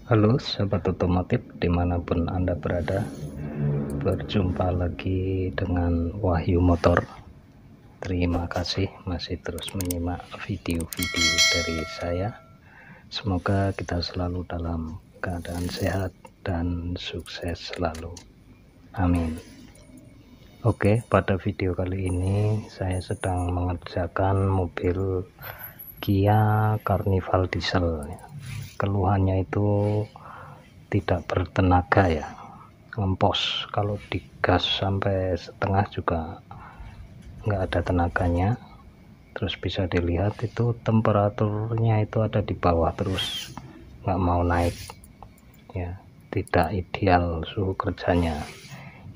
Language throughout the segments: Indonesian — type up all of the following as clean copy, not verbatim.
Halo sahabat otomotif dimanapun Anda berada, berjumpa lagi dengan Wahyu Motor. Terima kasih masih terus menyimak video-video dari saya. Semoga kita selalu dalam keadaan sehat dan sukses selalu, amin. Oke, pada video kali ini saya sedang mengerjakan mobil Kia Carnival diesel. Keluhannya itu tidak bertenaga ya, ngempos. Kalau digas sampai setengah juga nggak ada tenaganya. Terus bisa dilihat itu temperaturnya itu ada di bawah terus, nggak mau naik ya, tidak ideal suhu kerjanya.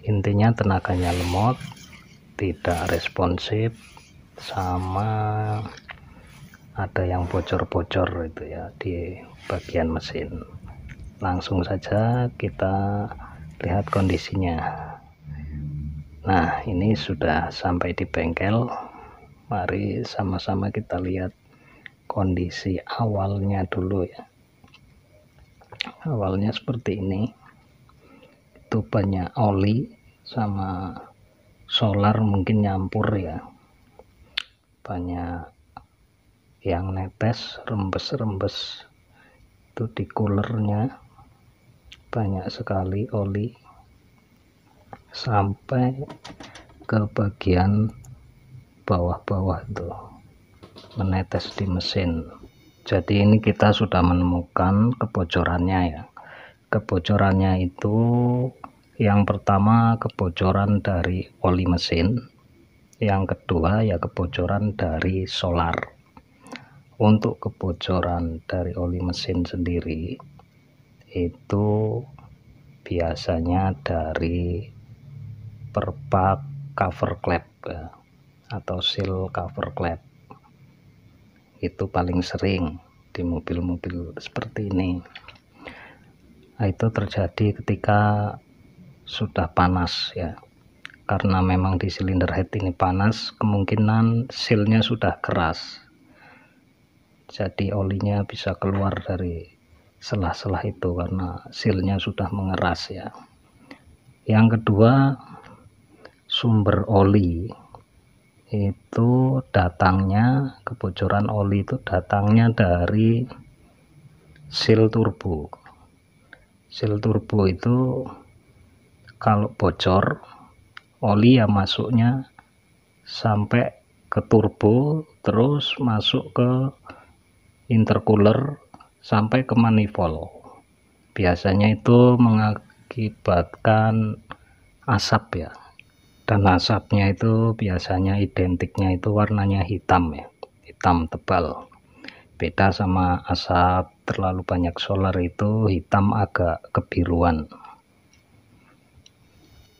Intinya tenaganya lemot, tidak responsif, sama ada yang bocor-bocor itu ya di bagian mesin. Langsung saja kita lihat kondisinya. Nah, ini sudah sampai di bengkel. Mari sama-sama kita lihat kondisi awalnya dulu ya. Awalnya seperti ini. Itu banyak oli sama solar mungkin nyampur ya. Banyak yang netes, rembes-rembes. Itu di coolernya banyak sekali oli sampai ke bagian bawah-bawah itu menetes di mesin. Jadi ini kita sudah menemukan kebocorannya ya. Kebocorannya itu yang pertama kebocoran dari oli mesin, yang kedua ya kebocoran dari solar. Untuk kebocoran dari oli mesin sendiri itu biasanya dari perpak cover klep ya, atau seal cover klep. Itu paling sering di mobil-mobil seperti ini. Nah, itu terjadi ketika sudah panas ya, karena memang di silinder head ini panas, kemungkinan sealnya sudah keras, jadi olinya bisa keluar dari selah-selah itu karena sealnya sudah mengeras ya. Yang kedua, sumber oli itu datangnya, kebocoran oli itu datangnya dari seal turbo. Seal turbo itu kalau bocor, oli ya masuknya sampai ke turbo, terus masuk ke intercooler sampai ke manifold. Biasanya itu mengakibatkan asap ya, dan asapnya itu biasanya identiknya itu warnanya hitam ya, hitam tebal. Beda sama asap terlalu banyak solar itu hitam agak kebiruan.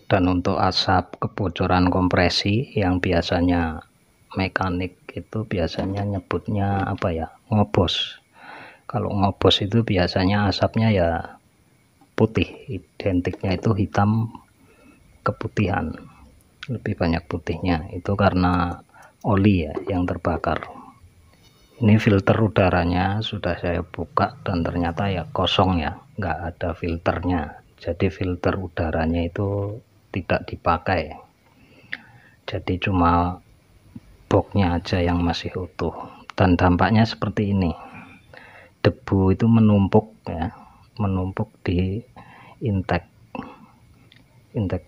Dan untuk asap kebocoran kompresi yang biasanya mekanik itu biasanya nyebutnya apa ya, ngobos. Kalau ngobos itu biasanya asapnya ya putih, identiknya itu hitam keputihan, lebih banyak putihnya. Itu karena oli ya yang terbakar. Ini filter udaranya sudah saya buka dan ternyata ya kosong ya, nggak ada filternya. Jadi filter udaranya itu tidak dipakai, jadi cuma boxnya aja yang masih utuh. Dan dampaknya seperti ini, debu itu menumpuk ya, menumpuk di intake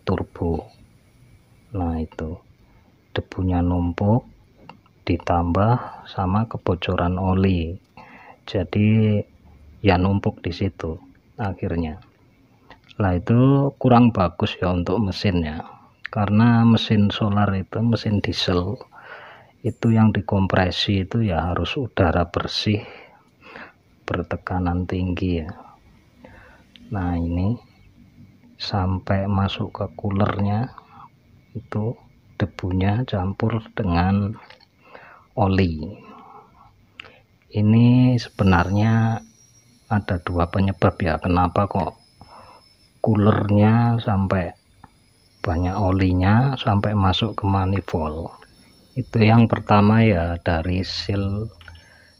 turbo. Nah, itu debunya numpuk ditambah sama kebocoran oli, jadi ya numpuk di situ akhirnya. Nah, itu kurang bagus ya untuk mesinnya, karena mesin solar itu, mesin diesel itu yang dikompresi itu ya harus udara bersih bertekanan tinggi ya. Nah, ini sampai masuk ke coolernya itu debunya campur dengan oli. Ini sebenarnya ada dua penyebab ya, kenapa kok coolernya sampai banyak olinya sampai masuk ke manifold. Itu yang pertama ya dari seal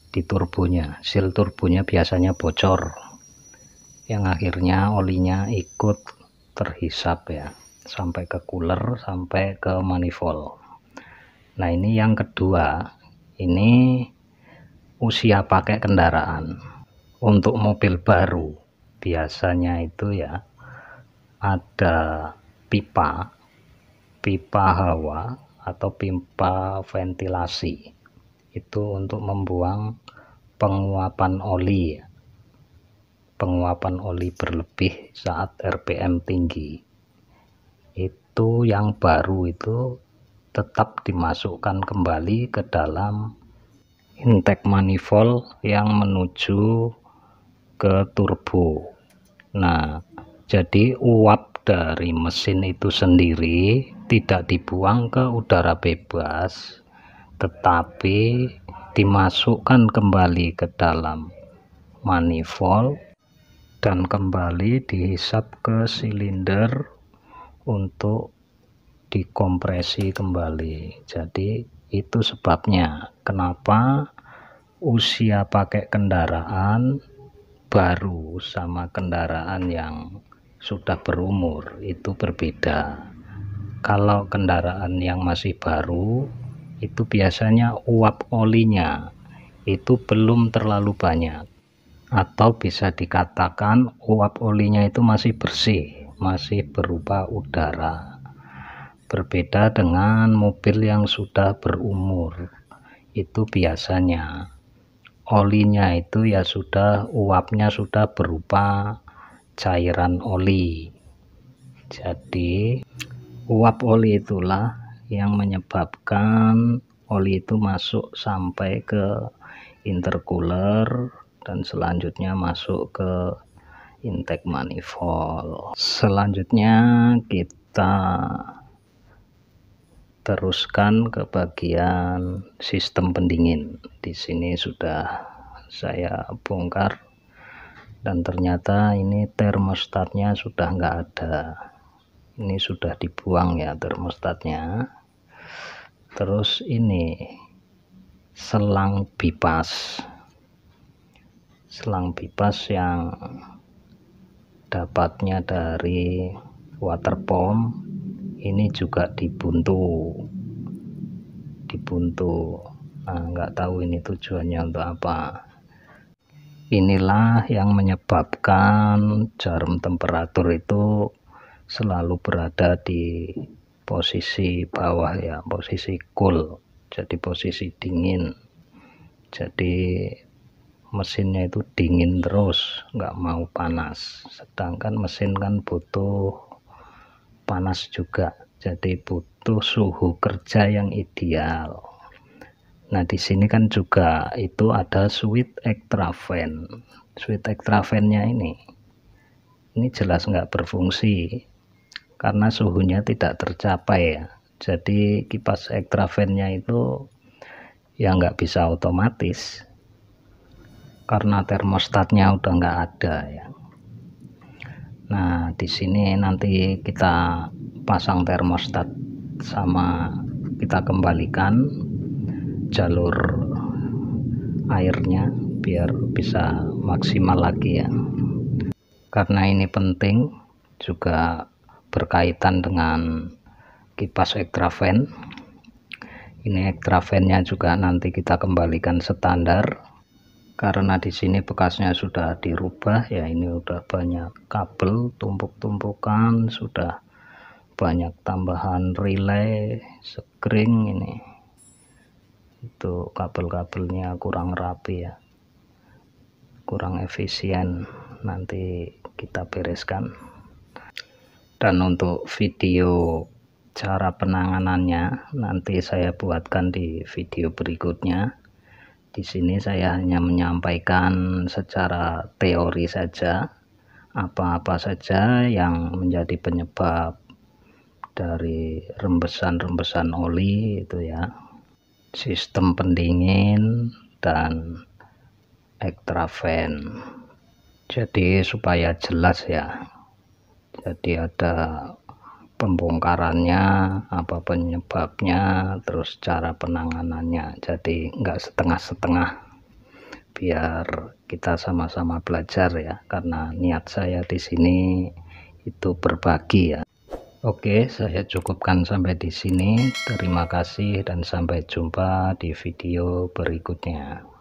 di turbonya. Seal turbonya biasanya bocor, yang akhirnya olinya ikut terhisap ya, sampai ke cooler, sampai ke manifold. Nah ini yang kedua, ini usia pakai kendaraan. Untuk mobil baru biasanya itu ya ada pipa hawa atau pipa ventilasi, itu untuk membuang penguapan oli berlebih saat RPM tinggi. Itu yang baru itu tetap dimasukkan kembali ke dalam intake manifold yang menuju ke turbo. Nah, jadi uap dari mesin itu sendiri tidak dibuang ke udara bebas, tetapi dimasukkan kembali ke dalam manifold dan kembali dihisap ke silinder untuk dikompresi kembali. Jadi itu sebabnya kenapa usia pakai kendaraan baru sama kendaraan yang sudah berumur itu berbeda. Kalau kendaraan yang masih baru itu biasanya uap olinya itu belum terlalu banyak, atau bisa dikatakan uap olinya itu masih bersih, masih berupa udara. Berbeda dengan mobil yang sudah berumur, itu biasanya olinya itu ya sudah, uapnya sudah berupa cairan oli. Jadi uap oli itulah yang menyebabkan oli itu masuk sampai ke intercooler dan selanjutnya masuk ke intake manifold. Selanjutnya kita teruskan ke bagian sistem pendingin. Di sini sudah saya bongkar dan ternyata ini termostatnya sudah nggak ada. Ini sudah dibuang ya termostatnya. Terus ini selang bipas yang dapatnya dari water pump ini juga dibuntu. Nah, nggak tahu ini tujuannya untuk apa. Inilah yang menyebabkan jarum temperatur itu selalu berada di posisi bawah ya, posisi cool, jadi posisi dingin. Jadi mesinnya itu dingin terus, nggak mau panas, sedangkan mesin kan butuh panas juga, jadi butuh suhu kerja yang ideal. Nah di sini kan juga itu ada switch extra fan. Switch extra fan-nya ini jelas nggak berfungsi karena suhunya tidak tercapai ya. Jadi kipas extra fan-nya itu ya nggak bisa otomatis karena termostatnya udah nggak ada ya. Nah di sini nanti kita pasang termostat sama kita kembalikan jalur airnya biar bisa maksimal lagi ya, karena ini penting juga berkaitan dengan kipas extra fan. Ini extra fan-nya juga nanti kita kembalikan standar karena di sini bekasnya sudah dirubah ya. Ini udah banyak kabel tumpuk-tumpukan, sudah banyak tambahan relay, sekring, ini itu kabel-kabelnya kurang rapi ya, kurang efisien, nanti kita bereskan. Dan untuk video cara penanganannya nanti saya buatkan di video berikutnya. Di sini saya hanya menyampaikan secara teori saja apa-apa saja yang menjadi penyebab dari rembesan-rembesan oli itu ya, sistem pendingin dan extra fan. Jadi supaya jelas ya, jadi ada pembongkarannya, apa penyebabnya, terus cara penanganannya, jadi enggak setengah-setengah biar kita sama-sama belajar ya, karena niat saya di sini itu berbagi ya. Oke, saya cukupkan sampai di sini. Terima kasih dan sampai jumpa di video berikutnya.